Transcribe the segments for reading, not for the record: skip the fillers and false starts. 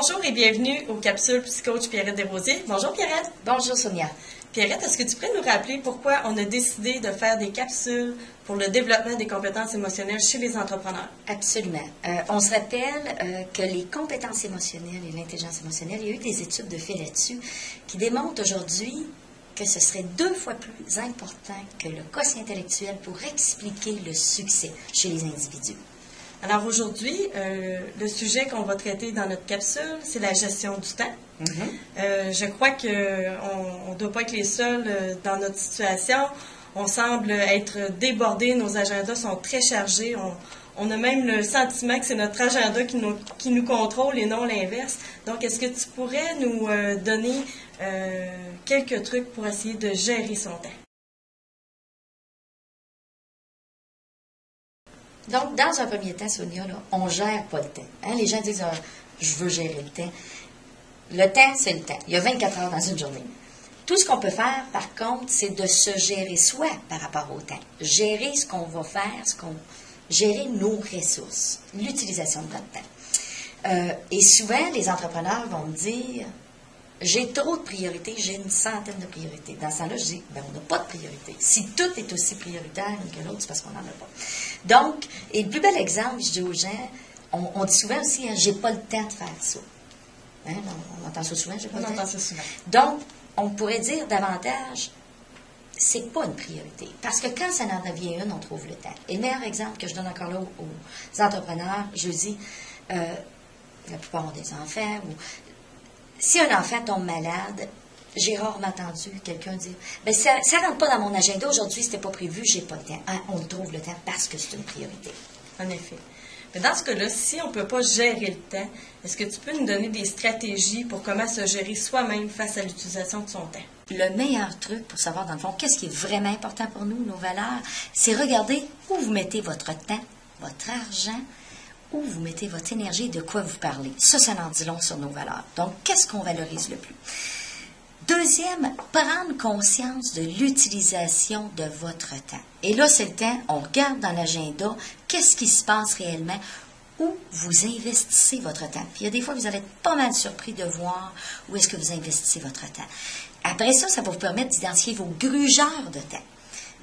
Bonjour et bienvenue aux capsules Psycoach Pierrette Desrosiers. Bonjour Pierrette. Bonjour Sonia. Pierrette, est-ce que tu pourrais nous rappeler pourquoi on a décidé de faire des capsules pour le développement des compétences émotionnelles chez les entrepreneurs? Absolument. On se rappelle que les compétences émotionnelles et l'intelligence émotionnelle, il y a eu des études de fait là-dessus qui démontrent aujourd'hui que ce serait 2 fois plus important que le quotient intellectuel pour expliquer le succès chez les individus. Alors aujourd'hui, le sujet qu'on va traiter dans notre capsule, c'est la gestion du temps. Je crois qu'on ne doit pas être les seuls dans notre situation. On semble être débordés, nos agendas sont très chargés. On a même le sentiment que c'est notre agenda qui nous contrôle et non l'inverse. Donc, est-ce que tu pourrais nous donner quelques trucs pour essayer de gérer son temps? Donc, dans un premier temps, Sonia, là, on ne gère pas le temps. Hein? Les gens disent je veux gérer le temps. Le temps, c'est le temps. Il y a 24 heures dans une journée. Tout ce qu'on peut faire, par contre, c'est de se gérer soi par rapport au temps. Gérer ce qu'on va faire, gérer nos ressources, l'utilisation de notre temps. Et souvent, les entrepreneurs vont me dire j'ai trop de priorités, j'ai une centaine de priorités. Dans ce temps-là, je dis, on n'a pas de priorité. Si tout est aussi prioritaire que l'autre, c'est parce qu'on n'en a pas. Donc, et le plus bel exemple, je dis aux gens, on dit souvent aussi, j'ai pas le temps de faire ça. Hein, on entend ça souvent, j'ai pas le temps. On entend ça souvent. Donc, on pourrait dire davantage, c'est pas une priorité. Parce que quand ça en devient une, on trouve le temps. Et le meilleur exemple que je donne encore là aux entrepreneurs, je dis, la plupart ont des enfants, ou si un enfant tombe malade, j'ai rarement entendu quelqu'un dire ça ne rentre pas dans mon agenda aujourd'hui, c'était pas prévu, j'ai pas le temps. Hein, on trouve le temps parce que c'est une priorité. En effet. Mais dans ce cas-là, si on ne peut pas gérer le temps, est-ce que tu peux nous donner des stratégies pour comment se gérer soi-même face à l'utilisation de son temps? Le meilleur truc pour savoir, dans le fond, qu'est-ce qui est vraiment important pour nous, nos valeurs, c'est regarder où vous mettez votre temps, votre argent, où vous mettez votre énergie et de quoi vous parlez. Ça en dit long sur nos valeurs. Donc, qu'est-ce qu'on valorise le plus? Deuxième, prendre conscience de l'utilisation de votre temps. Et là, c'est le temps, on regarde dans l'agenda, qu'est-ce qui se passe réellement, où vous investissez votre temps. Puis il y a des fois, vous allez être pas mal surpris de voir où est-ce que vous investissez votre temps. Après ça, ça va vous permettre d'identifier vos grugeurs de temps.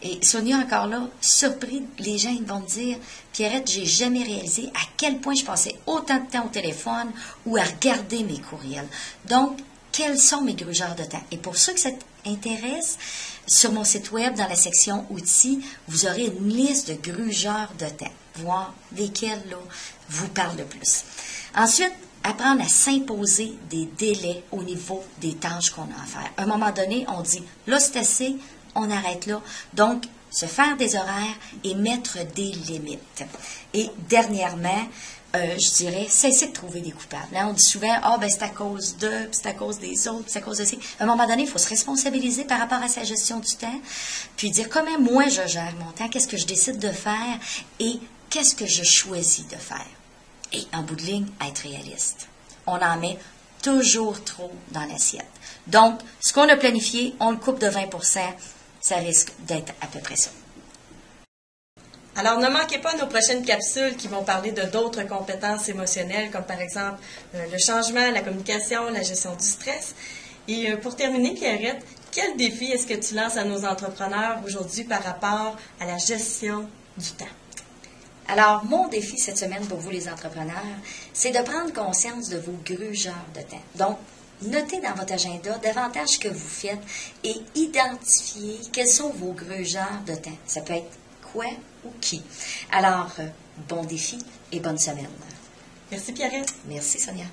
Et Sonia, encore là, surpris, les gens ils vont me dire, Pierrette, j'ai jamais réalisé à quel point je passais autant de temps au téléphone ou à regarder mes courriels. Donc, quels sont mes grugeurs de temps? Et pour ceux que ça intéresse, sur mon site web, dans la section outils, vous aurez une liste de grugeurs de temps, voir lesquels là, vous parlent le plus. Ensuite, apprendre à s'imposer des délais au niveau des tâches qu'on a à faire. À un moment donné, on dit, là c'est assez, on arrête là. Donc, se faire des horaires et mettre des limites. Et dernièrement, je dirais, cesser de trouver des coupables. Là, on dit souvent, c'est à cause d'eux, c'est à cause des autres, c'est à cause de ci. À un moment donné, il faut se responsabiliser par rapport à sa gestion du temps, puis dire comment moi je gère mon temps, qu'est-ce que je décide de faire et qu'est-ce que je choisis de faire. Et en bout de ligne, être réaliste. On en met toujours trop dans l'assiette. Donc, ce qu'on a planifié, on le coupe de 20%, ça risque d'être à peu près ça. Alors, ne manquez pas nos prochaines capsules qui vont parler de d'autres compétences émotionnelles, comme par exemple le changement, la communication, la gestion du stress. Et pour terminer, Pierrette, quel défi est-ce que tu lances à nos entrepreneurs aujourd'hui par rapport à la gestion du temps? Alors, mon défi cette semaine pour vous les entrepreneurs, c'est de prendre conscience de vos grugeurs de temps. Donc, notez dans votre agenda davantage ce que vous faites et identifiez quels sont vos grugeurs de temps. Ça peut être quoi ou qui. Alors, bon défi et bonne semaine. Merci Pierrette. Merci Sonia.